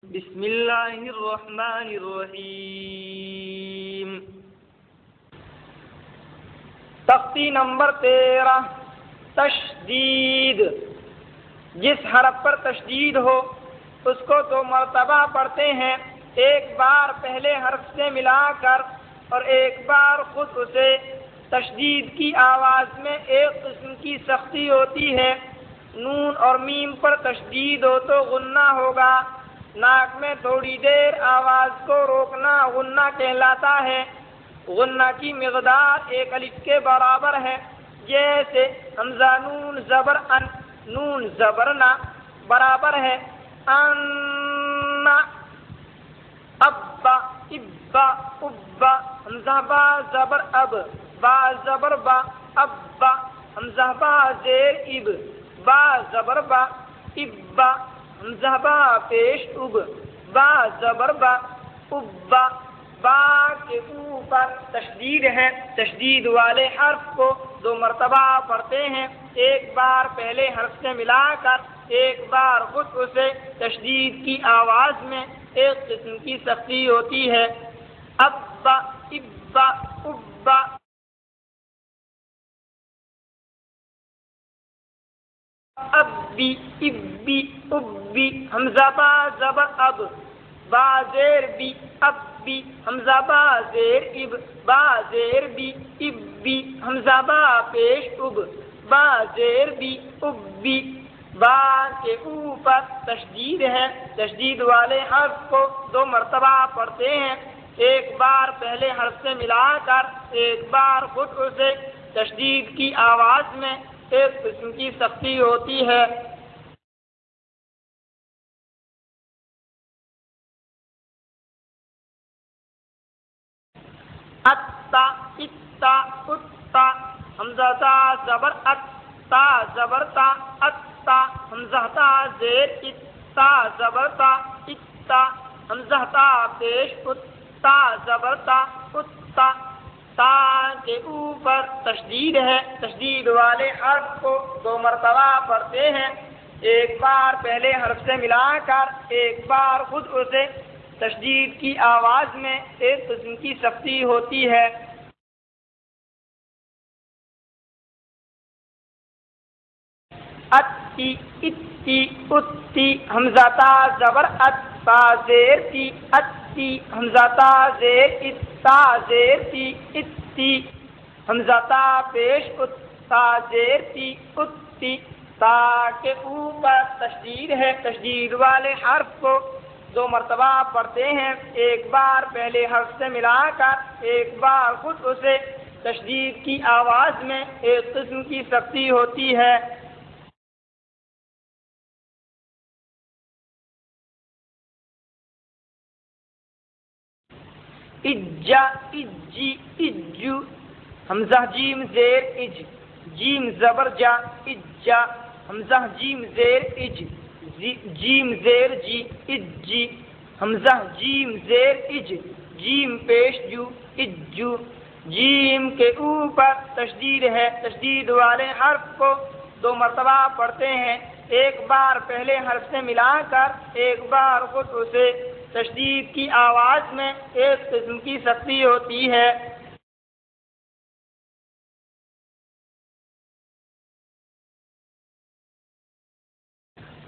بسم اللہ الرحمن الرحیم۔ تختی نمبر 13، تشدید۔ جس حرف پر تشدید ہو اس کو 2 مرتبہ پڑھتے ہیں، ایک بار پہلے حرف سے ملا کر اور ایک بار خود اسے۔ تشدید کی آواز میں ایک قسم کی سختی ہوتی ہے۔ نون اور میم پر تشدید ہو تو غنہ ہوگا۔ ناک میں تھوڑی دیر آواز کو روکنا غنہ کہلاتا ہے۔ غنہ کی مقدار 1 الف کے برابر ہے، جیسے حمزہ نون زبر ان، نون زبر نا برابر ہے ان، ابا ابا ابا، حمزہ با زبر اب، با زبر با، ابا، حمزہ با زیر اب، با زبر با، ابا، حمزہ با پیش اب، با زبر با، ابا۔ با کے اوپر تشدید ہے۔ تشدید والے حرف کو 2 مرتبہ پڑھتے ہیں، ایک بار پہلے حرف سے ملا کر، ایک بار خود اسے۔ تشدید کی آواز میں ایک قسم کی سختی ہوتی ہے۔ ابا ابا ابا، ابی ابی ابی، حمزہ با زبر اب، با زیر بی، ابی، حمزہ با زیر اب، با زیر بی، ابی، حمزہ با پیش اب، با زیر بی، ابی۔ با کے اوپر تشدید ہے۔ تشدید والے حرف کو 2 مرتبہ پڑھتے ہیں، ایک بار پہلے حرف سے ملا کر، ایک بار خود اسے۔ تشدید کی آواز میں ایک قسم کی سختی ہوتی ہے۔ اتا اتا اتا، حمزہ تا زبر ات، تا زبر تا، اتا، حمزہ تا زیر ات، تا زبر تا، اتا، حمزہ تا پیش ات، تا زبر تا، اتا۔ تا کے اوپر تشدید ہے۔ تشدید والے حرف کو 2 مرتبہ پڑھتے ہیں، ایک بار پہلے حرف سے ملا کر، ایک بار خود اسے۔ تشدید کی آواز میں ایک قسم کی سختی ہوتی ہے۔ اتی اتی اتی، حمزہ تا زبر ات، تا زیر تی، اتی، حمزہ تا زیر ات، تا زیر تی، اتی، حمزہ تا پیش ات، تا زیر تی، اتی۔ تا کے اوپر تشدید ہے۔ تشدید والے حرف کو 2 مرتبہ پڑھتے ہیں، ایک بار پہلے حرف سے ملا کر، ایک بار خود اسے۔ تشدید کی آواز میں ایک قسم کی سختی ہوتی ہے۔ اجا اجی اجو، حمزہ جیم زیر اج، جیم زبر جا، اجا، حمزہ جیم زیر اج، جیم زیر جی، اجی، حمزہ جیم زیر اج، جیم پیش جو، اجو۔ جیم کے اوپر تشدید ہے۔ تشدید والے حرف کو 2 مرتبہ پڑھتے ہیں، ایک بار پہلے حرف سے ملا کر، ایک بار خود اسے۔ تشدید کی آواز میں ایک قسم کی سختی ہوتی ہے۔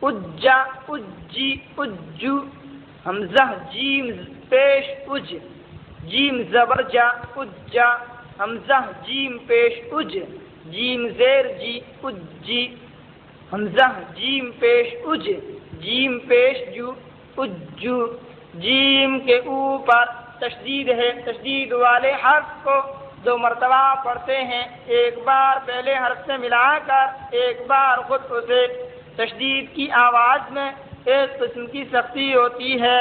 اجا اجی اجو، حمزہ جیم پیش اج، جیم زبر جا، اجا، حمزہ جیم پیش اج، جیم زیر جی، اجی، حمزہ جیم پیش اج، جیم پیش جو، اجو۔ جیم کے اوپر تشدید ہے۔ تشدید والے حرف کو 2 مرتبہ پڑھتے ہیں، ایک بار پہلے حرف سے ملا کر، ایک بار خود اسے۔ تشدید کی آواز میں ایک قسم کی سختی ہوتی ہے۔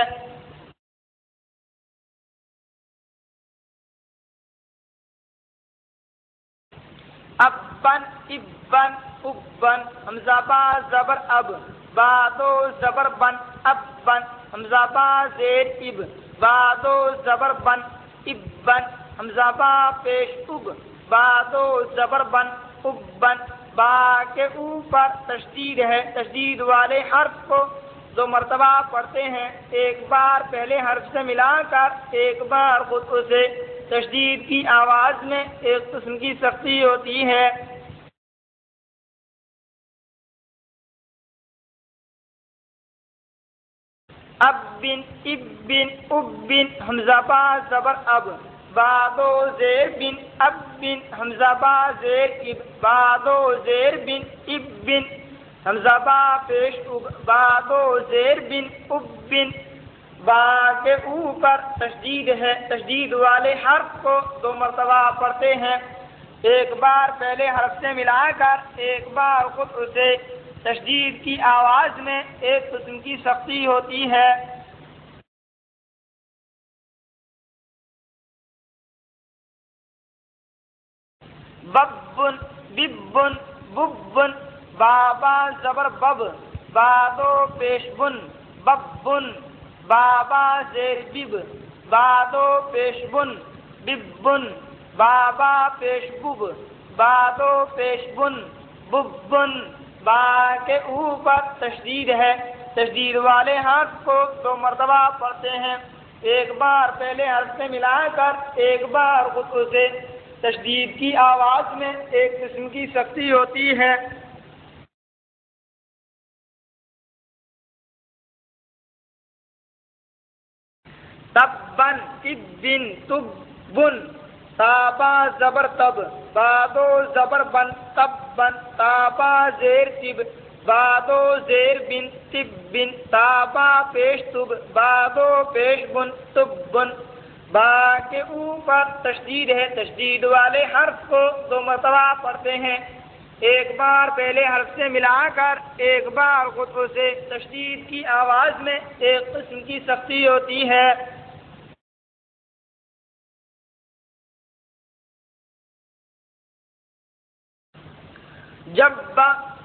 ابن ابن ابن، حمزہ با زبر اب، با 2 زبر بن، ابن، حمزہ با زیر اب، با 2 زبر بن، ابن، حمزہ با پیش اب، با 2 زبر بن، ابن۔ با کے اوپر تشدید ہے۔ تشدید والے حرف کو دو مرتبہ پڑھتے ہیں، ایک بار پہلے حرف سے ملا کر، ایک بار خود اسے تشدید کی آواز میں ایک قسم کی سختی ہوتی ہے۔ اب بن، اب بن، اب بن، حمزہ با زبر اب، بادو زیر بن، اب بن، حمزہ با زیر اب، بادو زیر بن، اب بن، حمزہ با پیش اب، بادو زیر بن، اب بن، با کے اوپر تشدید ہے، تشدید والے حرف کو دو مرتبہ پڑھتے ہیں، ایک بار پہلے حرف سے ملا کر، ایک بار خود اسے تشدید کی آواز میں ایک قسم کی سختی ہوتی ہے۔ ببن، ببن، ببن، بابا زبر بب، بادو پیش بن، ببن، بابا زیر بب، بادو پیش بن، ببن، بابا پیش بب، بادو پیش بن، ببن، با کے اوپر تشدید ہے، تشدید والے حرف کو دو مرتبہ پڑھتے ہیں، ایک بار پہلے حرف سے ملا کر، ایک بار خود اسے تشدید کی آواز میں ایک قسم کی سختی ہوتی ہے۔ تبن، ابن، تبن، تابا زبر تب، بادو زبر بن، تبن، تابا زیر تب، بادو زیر بن، تب بن، تابا پیش تب، بادو پیش بن، تبن، با کے اوپر تشدید ہے، تشدید والے حرف کو دو مرتبہ پڑھتے ہیں، ایک بار پہلے حرف سے ملا کر، ایک بار خود اسے تشدید کی آواز میں ایک قسم کی سختی ہوتی ہے۔ جب،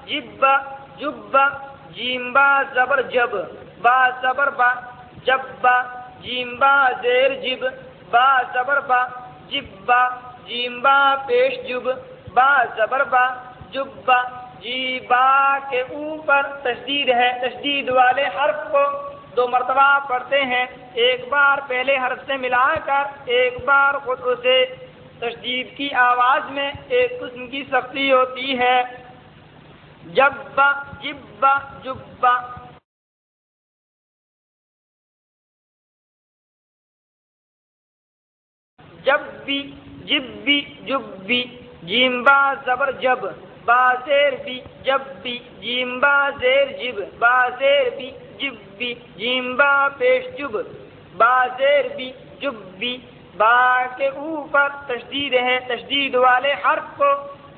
جب، جب، جیم با زبر جب، با زبر با، جب با، جیم با زیر جب، با زبر با، جب با، جیم با پیش جب، با زبر با، جب با، جی با کے اوپر تشدید ہے، تشدید والے حرف کو دو مرتبہ پڑھتے ہیں، ایک بار پہلے حرف سے ملا کر، ایک بار خود اسے تشدید کی آواز میں ایک قسم کی سختی ہوتی ہے۔ جب، جب، جب، جب بھی، جب بھی، جب بھی، جیم با زبر جب، با زیر بھی، جب بھی، جیم با زیر جب، با زیر بھی، جب بھی، جیم با پیش جب، با زیر بھی، جب بھی، با کے اوپر تشدید ہے، تشدید والے حرف کو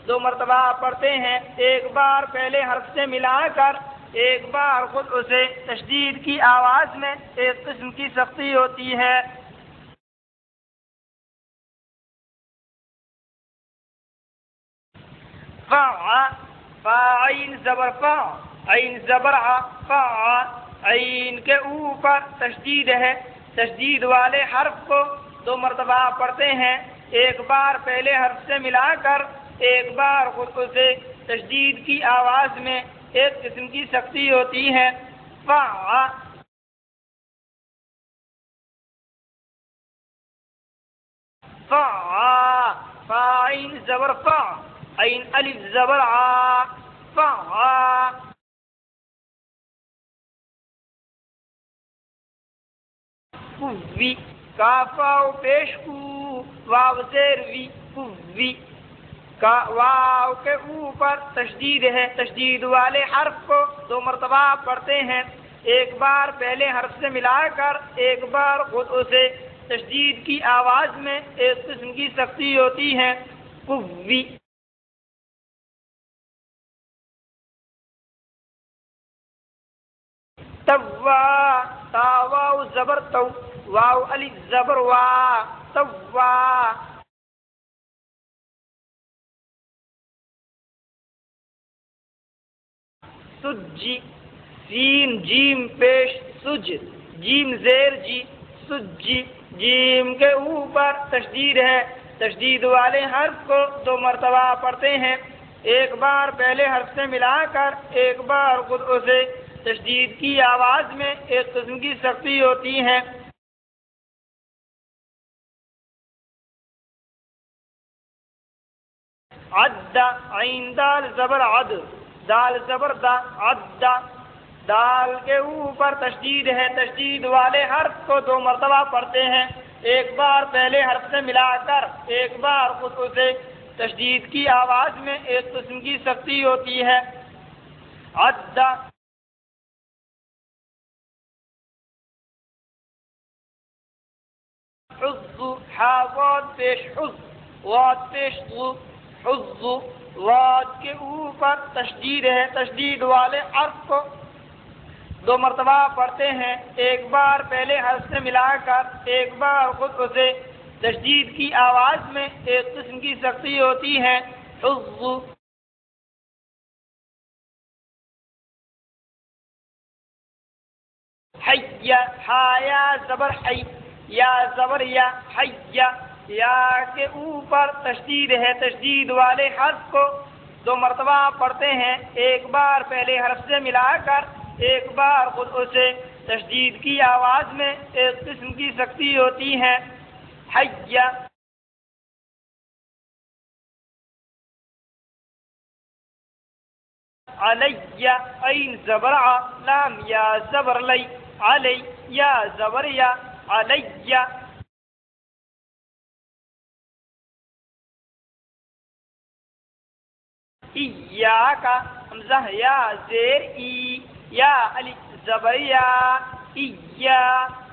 دو مرتبہ پڑھتے ہیں، ایک بار پہلے حرف سے ملا کر، ایک بار خود اسے تشدید کی آواز میں ایک قسم کی سختی ہوتی ہے۔ فا، فاعین زبر فا، عین زبر ع، فا، عین کے اوپر تشدید ہے، تشدید والے حرف کو دو مرتبہ پڑھتے ہیں، ایک بار پہلے حرف سے ملا کر، ایک بار خود اسے تشدید کی آواز میں ایک قسم کی سختی ہوتی ہے۔ فا، فا، فاعین زبر فا، عین الف زبر ع، فا، وی، کاف واو پیش کو، واو زیر وی، وی، کا واو کے اوپر تشدید ہے، تشدید والے حرف کو دو مرتبہ پڑھتے ہیں، ایک بار پہلے حرف سے ملا کر، ایک بار خود اسے تشدید کی آواز میں ایک قسم کی سختی ہوتی ہے۔ قوی، توا، تا واو زبر تو، واو الف زبر وا، توا، سجی، سین جیم پیش سج، جیم زیر جی، سجی، جیم کے اوپر تشدید ہے، تشدید والے حرف کو دو مرتبہ پڑھتے ہیں، ایک بار پہلے حرف سے ملا کر، ایک بار خود اسے تشدید کی آواز میں ایک قسم کی سختی ہوتی ہے۔ عد، عین دال زبر عد، دال زبر دا، عد، دال کے اوپر تشدید ہے، تشدید والے حرف کو 2 مرتبہ پڑھتے ہیں، ایک بار پہلے حرف سے ملا کر، ایک بار خود اسے۔ تشدید کی آواز میں ایک قسم کی سختی ہوتی ہے۔ عد، حظ، حا واد پیش حظ، واد پیش ظ، حظ، واد کے اوپر تشدید ہے، تشدید والے حرف کو 2 مرتبہ پڑھتے ہیں، ایک بار پہلے حرف سے ملا کر، ایک بار خود اسے۔ تشدید کی آواز میں ایک قسم کی سختی ہوتی ہے۔ حظ، حی، حا یا زبر حی، یا زبر یا، حی، یا کے اوپر تشدید ہے، تشدید والے حرف کو 2 مرتبہ پڑھتے ہیں، ایک بار پہلے حرف سے ملا کر، ایک بار خود اسے۔ تشدید کی آواز میں ایک قسم کی سختی ہوتی ہے۔ حی، علی، عین زبر ع، لام یا زبر لی، علی، یا زبر یا، علی، ایاک، حمزہ یا زیر ای، یا علی زبر یا، ایا،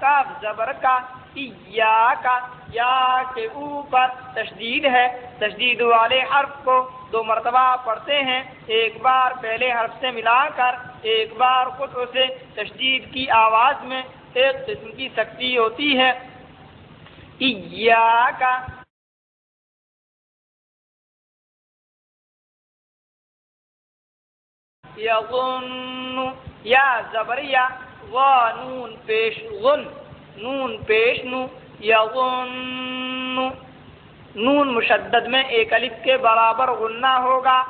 کاف زبر کا، ایاک، یا کے اوپر تشدید ہے، تشدید والے حرف کو 2 مرتبہ پڑھتے ہیں، ایک بار پہلے حرف سے ملا کر، ایک بار خود اسے۔ تشدید کی آواز میں ایک قسم کی سختی ہوتی ہے۔ ایاک، یظن، یا زبر یا، غا نون پیش غن، نون پیش نو، یظن، نون مشدد میں ایک الف کے برابر غنہ ہوگا۔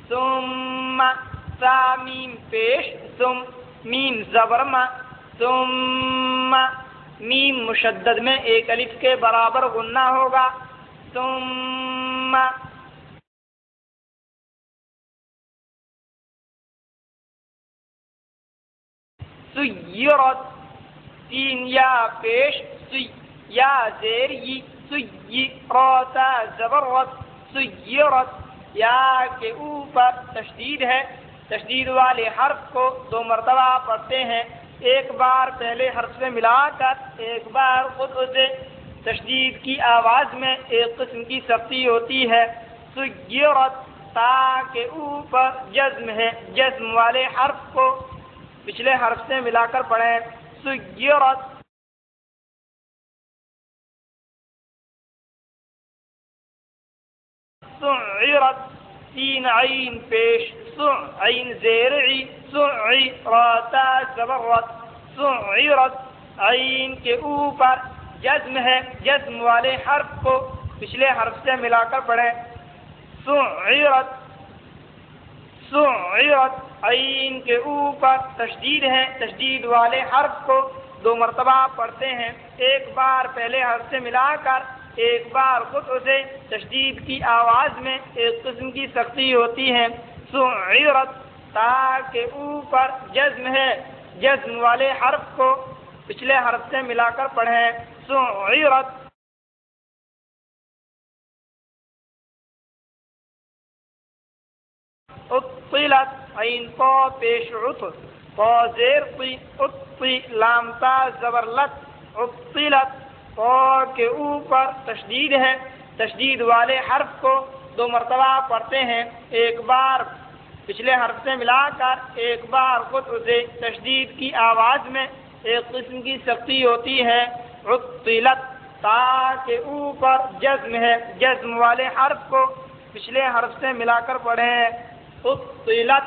ثم، سا میم پیش ثم، میم زبر ما، ثم، میم مشدد میں ایک الف کے برابر غنہ ہوگا۔ ثم، سیرت، تین یا پیش سی، یا زیر ی، سی، راتا زبرت، سیرت، یا کے اوپر تشدید ہے، تشدید والے حرف کو 2 مرتبہ پڑھتے ہیں، ایک بار پہلے حرف سے ملا کر، ایک بار خود اسے۔ تشدید کی آواز میں ایک قسم کی سختی ہوتی ہے۔ سیرت، تا کے اوپر جزم ہے، جزم والے حرف کو پچھلے حرف سے ملا کر پڑھیں۔ سیرت، سعرت، تین عین پیش سع، عین زیر عی، سعی، راتا زبرت، سعرت، عین کے اوپر جزم ہے، جزم والے حرف کو پچھلے حرف سے ملا کر پڑھیں۔ سعرت، سعرت، عین کے اوپر تشدید ہے، تشدید والے حرف کو 2 مرتبہ پڑھتے ہیں، ایک بار پہلے حرف سے ملا کر، ایک بار خود اسے۔ تشدید کی آواز میں ایک قسم کی سختی ہوتی ہے۔ سعرت، تا کے اوپر جزم ہے، جزم والے حرف کو پچھلے حرف سے ملا کر پڑھیں۔ سعرت، اطلت، عین طا پیش عط، طا زیر طی، اطی، لام تا زبر لت، اطلت، طا کے اوپر تشدید ہے، تشدید والے حرف کو 2 مرتبہ پڑھتے ہیں، ایک بار پچھلے حرف سے ملا کر، ایک بار خود اسے۔ تشدید کی آواز میں ایک قسم کی سختی ہوتی ہے۔ عطلت، تا کے اوپر جزم ہے، جزم والے حرف کو پچھلے حرف سے ملا کر پڑھیں۔ عطلت،